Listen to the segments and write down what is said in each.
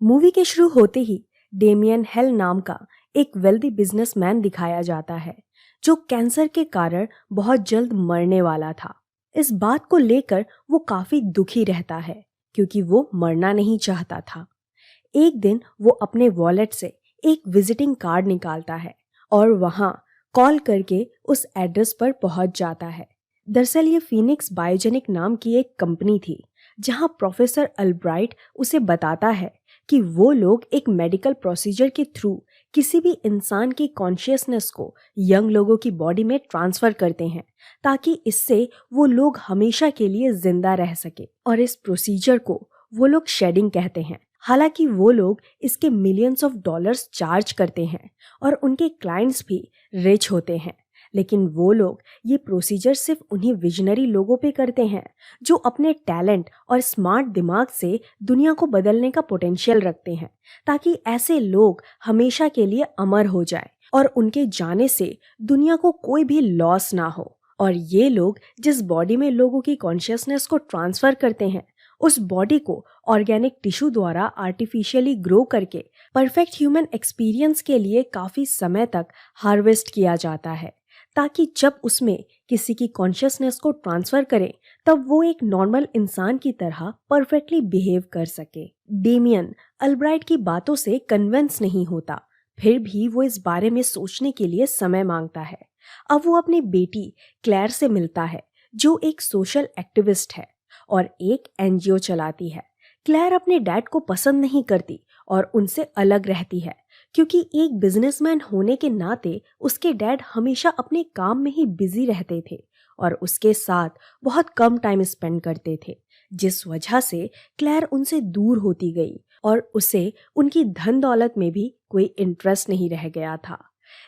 Movie के शुरू होते ही डेमियन हेल नाम का एक वेल्दी बिजनेसमैन दिखाया जाता है जो कैंसर के कारण बहुत जल्द मरने वाला था। इस बात को लेकर वो काफी दुखी रहता है क्योंकि वो मरना नहीं चाहता था। एक दिन वो अपने वॉलेट से एक विजिटिंग कार्ड निकालता है और वहां कॉल करके उस एड्रेस पर पहुंच जाता है। दरअसल ये फीनिक्स बायोजेनिक नाम की एक कंपनी थी जहां प्रोफेसर अल्ब्राइट उसे बताता है कि वो लोग एक मेडिकल प्रोसीजर के थ्रू किसी भी इंसान की कॉन्शियसनेस को यंग लोगों की बॉडी में ट्रांसफर करते हैं ताकि इससे वो लोग हमेशा के लिए जिंदा रह सके। और इस प्रोसीजर को वो लोग शेडिंग कहते हैं। हालांकि वो लोग इसके मिलियंस ऑफ डॉलर्स चार्ज करते हैं और उनके क्लाइंट्स भी रिच होते हैं, लेकिन वो लोग ये प्रोसीजर सिर्फ उन्हीं विजनरी लोगों पे करते हैं जो अपने टैलेंट और स्मार्ट दिमाग से दुनिया को बदलने का पोटेंशियल रखते हैं, ताकि ऐसे लोग हमेशा के लिए अमर हो जाए और उनके जाने से दुनिया को कोई भी लॉस ना हो। और ये लोग जिस बॉडी में लोगों की कॉन्शियसनेस को ट्रांसफर करते हैं उस बॉडी को ऑर्गेनिक टिश्यू द्वारा आर्टिफिशियली ग्रो करके परफेक्ट ह्यूमन एक्सपीरियंस के लिए काफी समय तक हार्वेस्ट किया जाता है, ताकि जब उसमें किसी की कॉन्शियसनेस को ट्रांसफर करें तब वो एक नॉर्मल इंसान की तरह परफेक्टली बिहेव कर सके। डेमियन अल्ब्राइट की बातों से कन्विंस नहीं होता, फिर भी वो इस बारे में सोचने के लिए समय मांगता है। अब वो अपनी बेटी क्लेयर से मिलता है जो एक सोशल एक्टिविस्ट है और एक एनजीओ चलाती है। क्लेयर अपने डैड को पसंद नहीं करती और उनसे अलग रहती है क्योंकि एक बिजनेसमैन होने के नाते उसके डैड हमेशा अपने काम में ही बिजी रहते थे और उसके साथ बहुत कम टाइम स्पेंड करते थे, जिस वजह से क्लेयर उनसे दूर होती गई और उसे उनकी धन दौलत में भी कोई इंटरेस्ट नहीं रह गया था।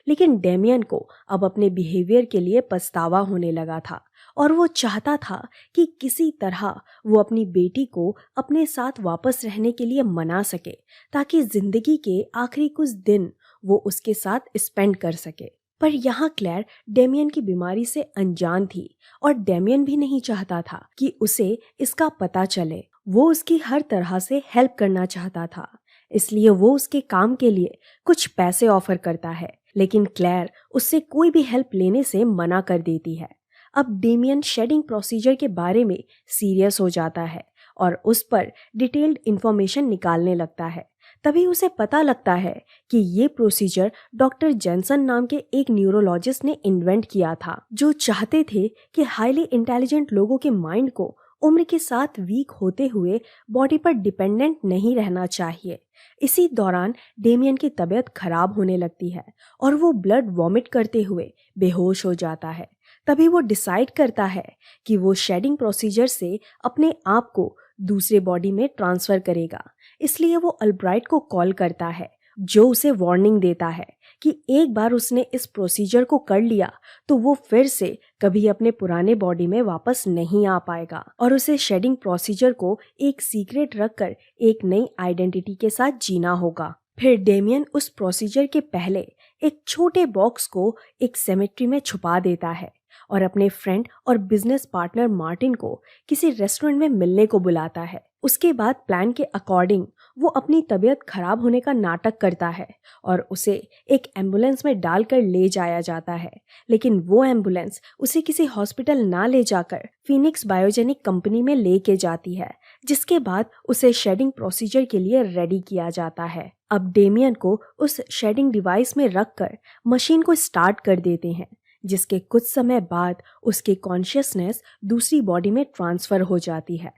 लेकिन डेमियन को अब अपने बिहेवियर के लिए पछतावा होने लगा था और वो चाहता था कि किसी तरह वो अपनी बेटी को अपने साथ वापस रहने के लिए मना सके ताकि जिंदगी के आखिरी कुछ दिन वो उसके साथ स्पेंड कर सके। पर यहाँ क्लेयर डेमियन की बीमारी से अनजान थी और डेमियन भी नहीं चाहता था कि उसे इसका पता चले। वो उसकी हर तरह से हेल्प करना चाहता था, इसलिए वो उसके काम के लिए कुछ पैसे ऑफर करता है, लेकिन क्लेयर उससे कोई भी हेल्प लेने से मना कर देती है। अब डेमियन शेडिंग प्रोसीजर के बारे में सीरियस हो जाता है और उस पर डिटेल्ड इंफॉर्मेशन निकालने लगता है। तभी उसे पता लगता है कि ये प्रोसीजर डॉक्टर जेनसन नाम के एक न्यूरोलॉजिस्ट ने इन्वेंट किया था, जो चाहते थे कि हाईली इंटेलिजेंट लोगों के माइंड को उम्र के साथ वीक होते हुए बॉडी पर डिपेंडेंट नहीं रहना चाहिए। इसी दौरान डेमियन की तबीयत खराब होने लगती है और वो ब्लड वॉमिट करते हुए बेहोश हो जाता है। तभी वो डिसाइड करता है कि वो शेडिंग प्रोसीजर से अपने आप को दूसरे बॉडी में ट्रांसफर करेगा। इसलिए वो अल्ब्राइट को कॉल करता है जो उसे वार्निंग देता है कि एक बार उसने इस प्रोसीजर को कर लिया तो वो फिर से कभी अपने पुराने बॉडी में वापस नहीं आ पाएगा और उसे शेडिंग प्रोसीजर को एक सीक्रेट रखकर एक नई आइडेंटिटी के साथ जीना होगा। फिर डेमियन उस प्रोसीजर के पहले एक छोटे बॉक्स को एक सेमेट्री में छुपा देता है और अपने फ्रेंड और बिजनेस पार्टनर मार्टिन को किसी रेस्टोरेंट में मिलने को बुलाता है। उसके बाद प्लान के अकॉर्डिंग वो अपनी तबीयत खराब होने का नाटक करता है और उसे एक एम्बुलेंस में डालकर ले जाया जाता है, लेकिन वो एम्बुलेंस उसे किसी हॉस्पिटल ना ले जाकर फीनिक्स बायोजेनिक कंपनी में लेके जाती है, जिसके बाद उसे शेडिंग प्रोसीजर के लिए रेडी किया जाता है। अब डेमियन को उस शेडिंग डिवाइस में रखकर मशीन को स्टार्ट कर देते हैं, जिसके कुछ समय बाद उसकी कॉन्शियसनेस दूसरी बॉडी में ट्रांसफर हो जाती है।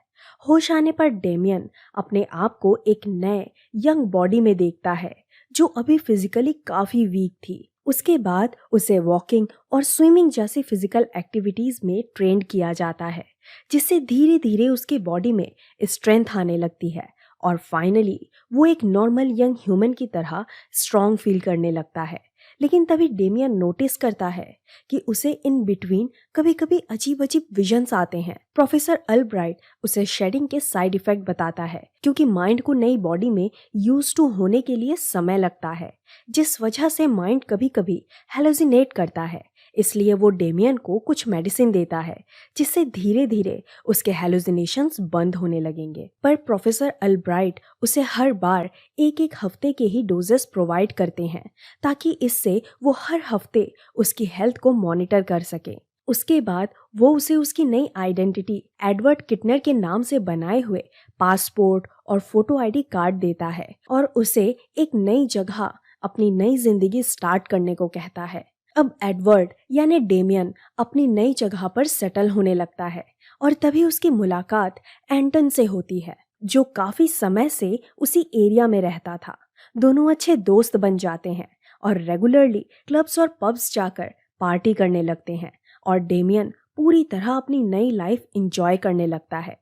होश आने पर डेमियन अपने आप को एक नए यंग बॉडी में देखता है जो अभी फिजिकली काफी वीक थी। उसके बाद उसे वॉकिंग और स्विमिंग जैसी फिजिकल एक्टिविटीज में ट्रेन किया जाता है, जिससे धीरे धीरे उसकी बॉडी में स्ट्रेंथ आने लगती है और फाइनली वो एक नॉर्मल यंग ह्यूमन की तरह स्ट्रॉन्ग फील करने लगता है। लेकिन तभी डेमियन नोटिस करता है कि उसे इन बिटवीन कभी कभी अजीब अजीब विजन्स आते हैं। प्रोफेसर अल्ब्राइट उसे शेडिंग के साइड इफेक्ट बताता है क्योंकि माइंड को नई बॉडी में यूज टू होने के लिए समय लगता है, जिस वजह से माइंड कभी कभी हेलुसिनेट करता है। इसलिए वो डेमियन को कुछ मेडिसिन देता है जिससे धीरे धीरे उसके हेलुसिनेशंस बंद होने लगेंगे। पर प्रोफेसर अल्ब्राइट उसे हर बार एक एक हफ्ते के ही डोजेस प्रोवाइड करते हैं ताकि इससे वो हर हफ्ते उसकी हेल्थ को मॉनिटर कर सके। उसके बाद वो उसे उसकी नई आइडेंटिटी एडवर्ड किटनर के नाम से बनाए हुए पासपोर्ट और फोटो आईडी कार्ड देता है और उसे एक नई जगह अपनी नई जिंदगी स्टार्ट करने को कहता है। अब एडवर्ड यानी डेमियन अपनी नई जगह पर सेटल होने लगता है और तभी उसकी मुलाकात एंटन से होती है जो काफी समय से उसी एरिया में रहता था। दोनों अच्छे दोस्त बन जाते हैं और रेगुलरली क्लब्स और पब्स जाकर पार्टी करने लगते हैं और डेमियन पूरी तरह अपनी नई लाइफ एंजॉय करने लगता है।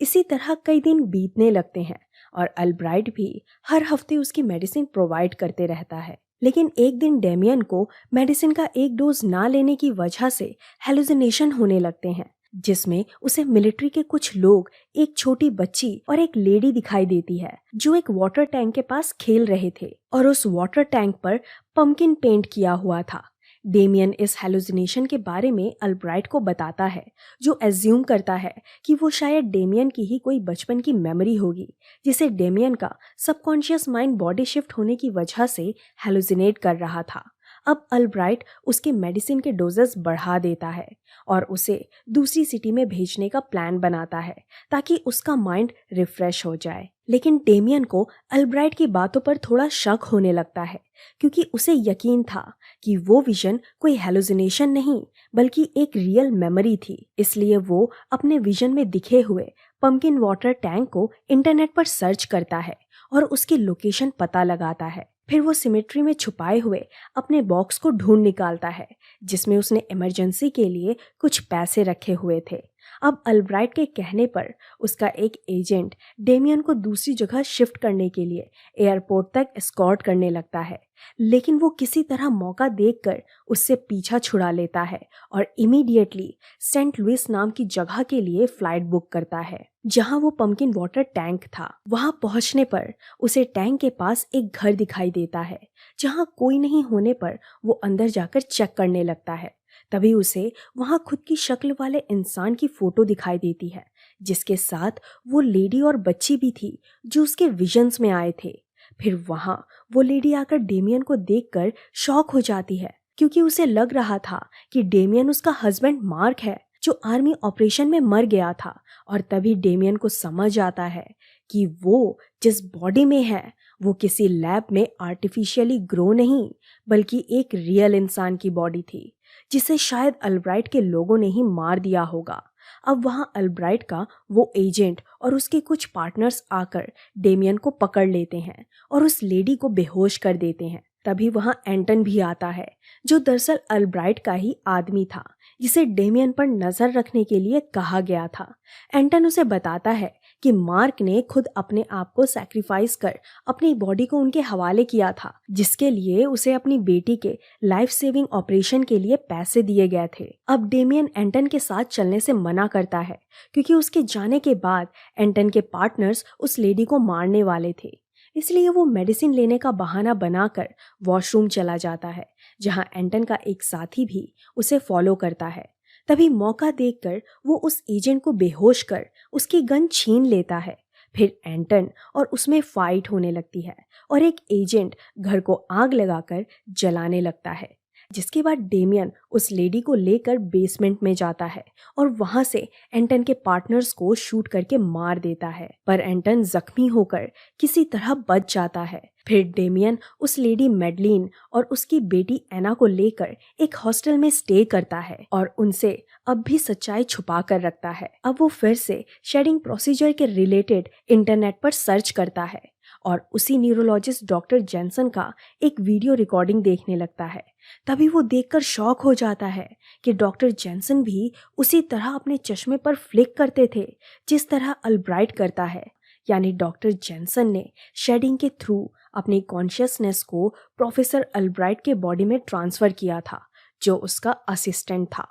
इसी तरह कई दिन बीतने लगते हैं और अल्ब्राइट भी हर हफ्ते उसकी मेडिसिन प्रोवाइड करते रहता है। लेकिन एक दिन डेमियन को मेडिसिन का एक डोज ना लेने की वजह से हेलुसिनेशन होने लगते हैं जिसमें उसे मिलिट्री के कुछ लोग, एक छोटी बच्ची और एक लेडी दिखाई देती है जो एक वाटर टैंक के पास खेल रहे थे और उस वाटर टैंक पर पंपकिन पेंट किया हुआ था। डेमियन इस हेलुसिनेशन के बारे में अल्ब्राइट को बताता है जो एज्यूम करता है कि वो शायद डेमियन की ही कोई बचपन की मेमोरी होगी जिसे डेमियन का सबकॉन्शियस माइंड बॉडी शिफ्ट होने की वजह से हेलुसिनेट कर रहा था। अब अल्ब्राइट उसके मेडिसिन के डोजेस बढ़ा देता है और उसे दूसरी सिटी में भेजने का प्लान बनाता है ताकि उसका माइंड रिफ्रेश हो जाए। लेकिन डेमियन को अल्ब्राइट की बातों पर थोड़ा शक होने लगता है क्योंकि उसे यकीन था कि वो विजन कोई हेलुसिनेशन नहीं बल्कि एक रियल मेमोरी थी। इसलिए वो अपने विजन में दिखे हुए पंपकिन वाटर टैंक को इंटरनेट पर सर्च करता है और उसकी लोकेशन पता लगाता है। फिर वो सिमेट्री में छुपाए हुए अपने बॉक्स को ढूंढ निकालता है जिसमें उसने इमरजेंसी के लिए कुछ पैसे रखे हुए थे। अब अल्ब्राइट के कहने पर उसका एक एजेंट डेमियन को दूसरी जगह शिफ्ट करने के लिए एयरपोर्ट तक एस्कॉर्ट करने लगता है, लेकिन वो किसी तरह मौका देखकर उससे पीछा छुड़ा लेता है और इमीडिएटली सेंट लुइस नाम की जगह के लिए फ्लाइट बुक करता है जहां वो पंपकिन वाटर टैंक था। वहां पहुंचने पर उसे टैंक के पास एक घर दिखाई देता है जहां कोई नहीं होने पर वो अंदर जाकर चेक करने लगता है। तभी उसे वहां खुद की शक्ल वाले इंसान की फोटो दिखाई देती है जिसके साथ वो लेडी और बच्ची भी थी जो उसके विजन्स में आए थे। फिर वहां वो लेडी आकर डेमियन को देखकर शॉक हो जाती है क्योंकि उसे लग रहा था कि डेमियन उसका हस्बैंड मार्क है जो आर्मी ऑपरेशन में मर गया था। और तभी डेमियन को समझ आता है कि वो जिस बॉडी में है वो किसी लैब में आर्टिफिशियली ग्रो नहीं बल्कि एक रियल इंसान की बॉडी थी जिसे शायद अल्ब्राइट के लोगों ने ही मार दिया होगा। अब वहां अल्ब्राइट का वो एजेंट और उसके कुछ पार्टनर्स आकर डेमियन को पकड़ लेते हैं और उस लेडी को बेहोश कर देते हैं। तभी वहां एंटन भी आता है जो दरअसल अल्ब्राइट का ही आदमी था जिसे डेमियन पर नजर रखने के लिए कहा गया था। एंटन उसे बताता है कि मार्क ने खुद अपने आप को सैक्रिफाइस कर अपनी बॉडी को उनके हवाले किया था जिसके लिए उसे अपनी बेटी के लाइफ सेविंग ऑपरेशन के लिए पैसे दिए गए थे। अब डेमियन एंटन के साथ चलने से मना करता है क्योंकि उसके जाने के बाद एंटन के पार्टनर्स उस लेडी को मारने वाले थे। इसलिए वो मेडिसिन लेने का बहाना बनाकर वॉशरूम चला जाता है जहां एंटन का एक साथी भी उसे फॉलो करता है। तभी मौका देखकर वो उस एजेंट को बेहोश कर उसकी गन छीन लेता है। फिर एंटन और उसमें फाइट होने लगती है और एक एजेंट घर को आग लगाकर जलाने लगता है जिसके बाद डेमियन उस लेडी को लेकर बेसमेंट में जाता है और वहां से एंटन के पार्टनर्स को शूट करके मार देता है। पर एंटन जख्मी होकर किसी तरह बच जाता है। फिर डेमियन उस लेडी मेडलिन और उसकी बेटी एना को लेकर एक हॉस्टल में स्टे करता है और उनसे अब भी सच्चाई छुपा कर रखता है। अब वो फिर से शेडिंग प्रोसीजर के रिलेटेड इंटरनेट पर सर्च करता है और उसी न्यूरोलॉजिस्ट डॉक्टर जेंसन का एक वीडियो रिकॉर्डिंग देखने लगता है। तभी वो देखकर शॉक हो जाता है कि डॉक्टर जेंसन भी उसी तरह अपने चश्मे पर फ्लिक करते थे जिस तरह अल्ब्राइट करता है। यानी डॉक्टर जेंसन ने शेडिंग के थ्रू अपनी कॉन्शियसनेस को प्रोफेसर अल्ब्राइट के बॉडी में ट्रांसफर किया था जो उसका असिस्टेंट था।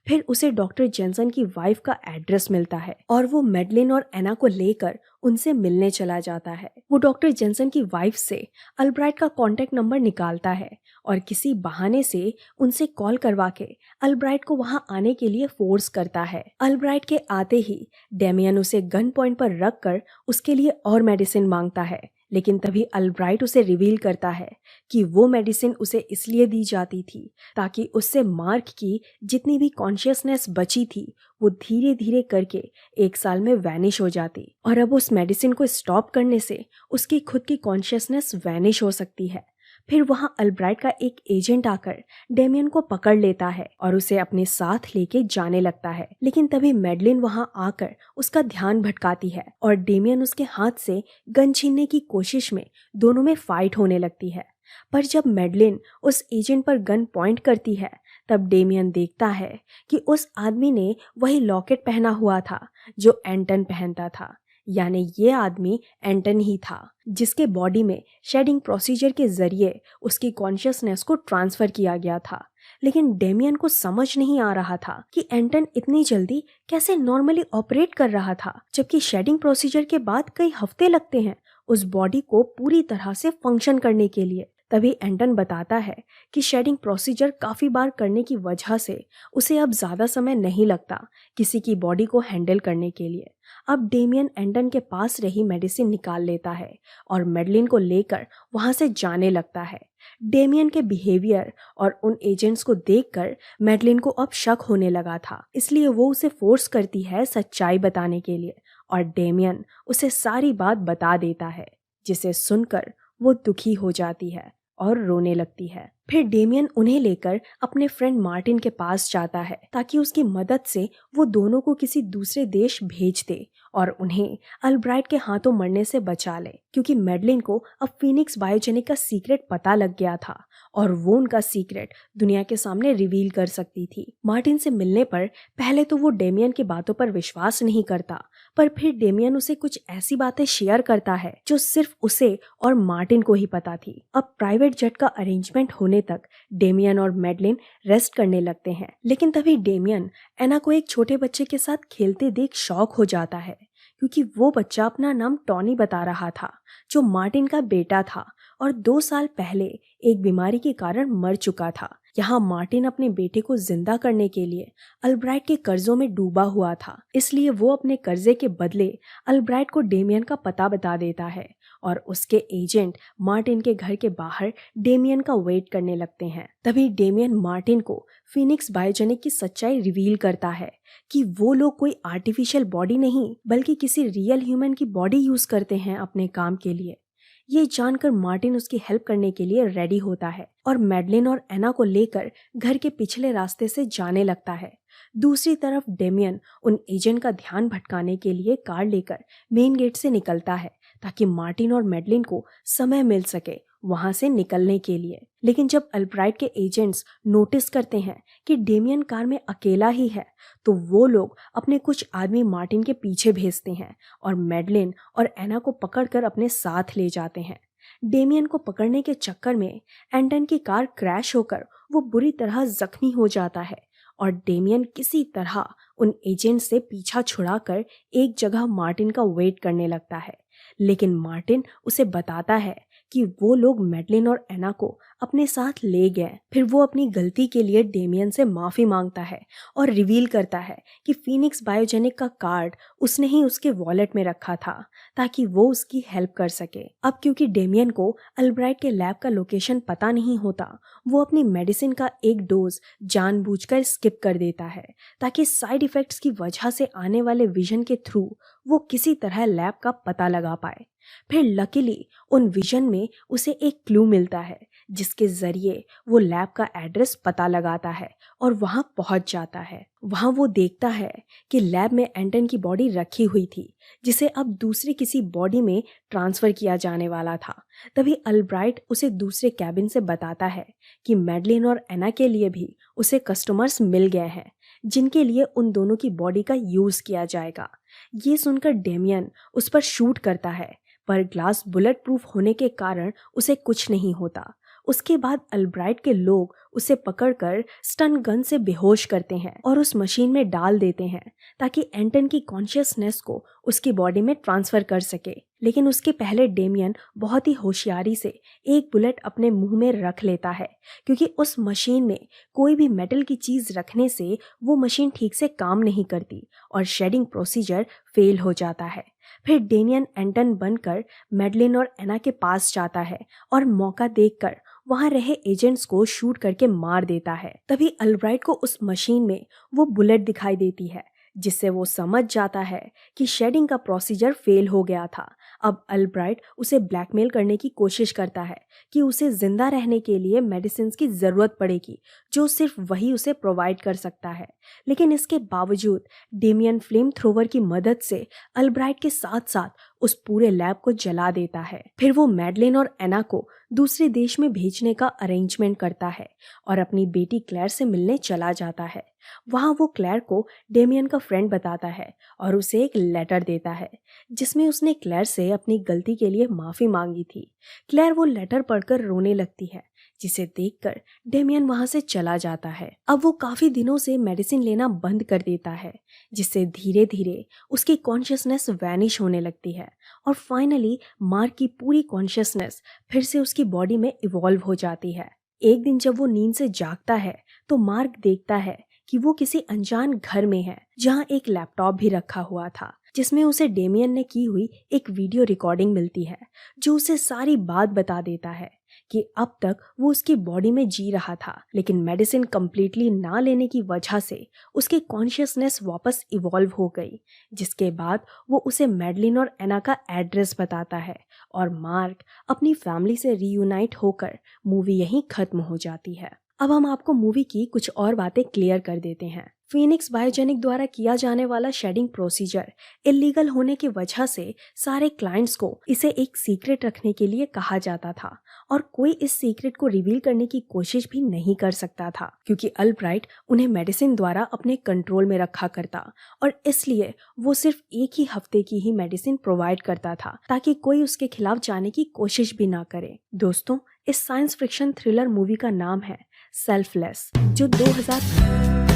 फिर उसे डॉक्टर जेंसन की वाइफ का एड्रेस मिलता है और वो मैडलिन और एना को लेकर उनसे मिलने चला जाता है। वो डॉक्टर जेंसन की वाइफ से अल्ब्राइट का कॉन्टेक्ट नंबर निकालता है और किसी बहाने से उनसे कॉल करवा के अल्ब्राइट को वहां आने के लिए फोर्स करता है। अल्ब्राइट के आते ही डेमियन उसे गन पॉइंट पर रख कर उसके लिए और मेडिसिन मांगता है, लेकिन तभी अल्ब्राइट उसे रिवील करता है कि वो मेडिसिन उसे इसलिए दी जाती थी ताकि उससे मार्क की जितनी भी कॉन्शियसनेस बची थी वो धीरे धीरे करके 1 साल में वैनिश हो जाती और अब उस मेडिसिन को स्टॉप करने से उसकी खुद की कॉन्शियसनेस वैनिश हो सकती है। फिर वहां अल्ब्राइट का एक एजेंट आकर डेमियन को पकड़ लेता है और उसे अपने साथ लेके जाने लगता है, लेकिन तभी मैडलिन वहां आकर उसका ध्यान भटकाती है और डेमियन उसके हाथ से गन छीनने की कोशिश में दोनों में फाइट होने लगती है। पर जब मैडलिन उस एजेंट पर गन पॉइंट करती है तब डेमियन देखता है कि उस आदमी ने वही लॉकेट पहना हुआ था जो एंटन पहनता था, यानी ये आदमी एंटन ही था जिसके बॉडी में शेडिंग प्रोसीजर के जरिए उसकी कॉन्शियसनेस को ट्रांसफर किया गया था। लेकिन डेमियन को समझ नहीं आ रहा था कि एंटन इतनी जल्दी कैसे नॉर्मली ऑपरेट कर रहा था, जबकि शेडिंग प्रोसीजर के बाद कई हफ्ते लगते हैं उस बॉडी को पूरी तरह से फंक्शन करने के लिए। तभी एंटन बताता है कि शेडिंग प्रोसीजर काफी बार करने की वजह से उसे अब ज्यादा समय नहीं लगता किसी की बॉडी को हैंडल करने के लिए। अब डेमियन एंटन के पास रही मेडिसिन निकाल लेता है और मैडलिन को लेकर वहां से जाने लगता है। डेमियन के बिहेवियर और उन एजेंट्स को देखकर मैडलिन को अब शक होने लगा था, इसलिए वो उसे फोर्स करती है सच्चाई बताने के लिए और डेमियन उसे सारी बात बता देता है, जिसे सुनकर वो दुखी हो जाती है और रोने लगती है। फिर डेमियन उन्हें लेकर अपने फ्रेंड मार्टिन के पास जाता है ताकि उसकी मदद से वो दोनों को किसी दूसरे देश भेज दे और उन्हें अल्ब्राइट के हाथों मरने से बचा ले, क्योंकि मैडलिन को अब फीनिक्स बायोजेनिक का सीक्रेट पता लग गया था और वो उनका सीक्रेट दुनिया के सामने रिवील कर सकती थी। मार्टिन से मिलने पर पहले तो वो डेमियन की बातों पर विश्वास नहीं करता, पर फिर डेमियन उसे कुछ ऐसी बातें शेयर करता है जो सिर्फ उसे और मार्टिन को ही पता थी। अब प्राइवेट जेट का अरेंजमेंट होने तक डेमियन और मैडलिन रेस्ट करने लगते हैं, लेकिन तभी डेमियन एना को एक छोटे बच्चे के साथ खेलते देख शॉक हो जाता है, क्योंकि वो बच्चा अपना नाम टॉनी बता रहा था जो मार्टिन का बेटा था और 2 साल पहले एक बीमारी के कारण मर चुका था। यहाँ मार्टिन अपने बेटे को जिंदा करने के लिए अल्ब्राइट के कर्जों में डूबा हुआ था, इसलिए वो अपने कर्जे के बदले अल्ब्राइट को डेमियन का पता बता देता है और उसके एजेंट मार्टिन के घर के बाहर डेमियन का वेट करने लगते हैं। तभी डेमियन मार्टिन को फीनिक्स बायोजेनिक की सच्चाई रिवील करता है कि वो लोग कोई आर्टिफिशियल बॉडी नहीं बल्कि किसी रियल ह्यूमन की बॉडी यूज करते हैं अपने काम के लिए। ये जानकर मार्टिन उसकी हेल्प करने के लिए रेडी होता है और मैडलिन और एना को लेकर घर के पिछले रास्ते से जाने लगता है। दूसरी तरफ डेमियन उन एजेंट का ध्यान भटकाने के लिए कार लेकर मेन गेट से निकलता है ताकि मार्टिन और मैडलिन को समय मिल सके वहां से निकलने के लिए। लेकिन जब अल्ब्राइट के एजेंट्स नोटिस करते हैं कि डेमियन कार में अकेला ही है तो वो लोग अपने कुछ आदमी मार्टिन के पीछे भेजते हैं और मैडलिन और एना को पकड़कर अपने साथ ले जाते हैं। डेमियन को पकड़ने के चक्कर में एंटन की कार क्रैश होकर वो बुरी तरह जख्मी हो जाता है और डेमियन किसी तरह उन एजेंट से पीछा छुड़ाकर एक जगह मार्टिन का वेट करने लगता है। लेकिन मार्टिन उसे बताता है कि वो लोग मैडलिन और एना को अपने साथ ले गए। फिर वो अपनी गलती के लिए डेमियन से माफी मांगता है और रिवील करता है कि फीनिक्स बायोजेनिक का कार्ड उसने ही उसके वॉलेट में रखा था ताकि वो उसकी हेल्प कर सके। अब क्योंकि डेमियन को अल्ब्राइट के लैब का लोकेशन पता नहीं होता, वो अपनी मेडिसिन का एक डोज जानबूझकर स्किप कर देता है ताकि साइड इफेक्ट्स की वजह से आने वाले विजन के थ्रू वो किसी तरह लैब का पता लगा पाए। फिर लकीली उन विजन में उसे एक क्लू मिलता है जिसके जरिए वो लैब का एड्रेस पता लगाता है और वहां पहुंच जाता है। वहां वो देखता है कि लैब में एंटन की बॉडी रखी हुई थी जिसे अब दूसरी किसी बॉडी में ट्रांसफर किया जाने वाला था। तभी अल्ब्राइट उसे दूसरे कैबिन से बताता है कि मैडलिन और एना के लिए भी उसे कस्टमर्स मिल गए हैं जिनके लिए उन दोनों की बॉडी का यूज किया जाएगा। ये सुनकर डेमियन उस पर शूट करता है, पर ग्लास बुलेट प्रूफ होने के कारण उसे कुछ नहीं होता। उसके बाद अल्ब्राइट के लोग उसे पकड़कर स्टन गन से बेहोश करते हैं और उस मशीन में डाल देते हैं ताकि एंटन की कॉन्शियसनेस को उसकी बॉडी में ट्रांसफर कर सके। लेकिन उसके पहले डेमियन बहुत ही होशियारी से एक बुलेट अपने मुंह में रख लेता है, क्योंकि उस मशीन में कोई भी मेटल की चीज रखने से वो मशीन ठीक से काम नहीं करती और शेडिंग प्रोसीजर फेल हो जाता है। फिर डेमियन एंटन बनकर मैडलिन और एना के पास जाता है और मौका देखकर वहां रहे एजेंट्स को शूट करके मार देता है। तभी अल्ब्राइट को उस मशीन में वो बुलेट दिखाई देती है, जिससे वो समझ जाता है कि शेडिंग का प्रोसीजर फेल हो गया था। अब अल्ब्राइट उसे ब्लैकमेल करने की कोशिश करता है कि उसे जिंदा रहने के लिए मेडिसिन की ज़रूरत पड़ेगी, जो सिर्फ वही उसे प्रोवाइड कर सकता है। लेकिन इसके बावजूद डेमियन फ्लेम थ्रोवर की मदद से अल्ब्राइट के साथ साथ उस पूरे लैब को जला देता है। फिर वो मैडलिन और एना को दूसरे देश में भेजने का अरेंजमेंट करता है और अपनी बेटी क्लेयर से मिलने चला जाता है। वहां वो क्लेयर को डेमियन का फ्रेंड बताता है और उसे एक लेटर देता है जिसमें उसने क्लेयर से अपनी गलती के लिए माफी मांगी थी। क्लेयर वो लेटर पढ़कर रोने लगती है, जिसे देखकर डेमियन वहां से चला जाता है। अब वो काफी दिनों से मेडिसिन लेना बंद कर देता है, जिससे धीरे धीरे उसकी कॉन्शियसनेस वैनिश होने लगती है और फाइनली मार्क की पूरी कॉन्शियसनेस फिर से उसकी बॉडी में इवॉल्व हो जाती है। एक दिन जब वो नींद से जागता है तो मार्क देखता है कि वो किसी अनजान घर में है, जहाँ एक लैपटॉप भी रखा हुआ था, जिसमें उसे डेमियन ने की हुई एक वीडियो रिकॉर्डिंग मिलती है, जो उसे सारी बात बता देता है कि अब तक वो उसकी बॉडी में जी रहा था, लेकिन मेडिसिन कंप्लीटली ना लेने की वजह से उसकी कॉन्शियसनेस वापस इवॉल्व हो गई। जिसके बाद वो उसे मैडलिन और एना का एड्रेस बताता है और मार्क अपनी फैमिली से रीयूनाइट होकर मूवी यहीं खत्म हो जाती है। अब हम आपको मूवी की कुछ और बातें क्लियर कर देते हैं। फीनिक्स बायोजेनिक द्वारा किया जाने वाला शेडिंग प्रोसीजर इलीगल होने की वजह से सारे क्लाइंट्स को इसे एक सीक्रेट रखने के लिए कहा जाता था और कोई इस सीक्रेट को रिवील करने की कोशिश भी नहीं कर सकता था, क्योंकि अल्ब्राइट उन्हें मेडिसिन द्वारा अपने कंट्रोल में रखा करता और इसलिए वो सिर्फ एक ही हफ्ते की ही मेडिसिन प्रोवाइड करता था ताकि कोई उसके खिलाफ जाने की कोशिश भी ना करे। दोस्तों, इस साइंस फिक्शन थ्रिलर मूवी का नाम है सेल्फलेस, जो 2000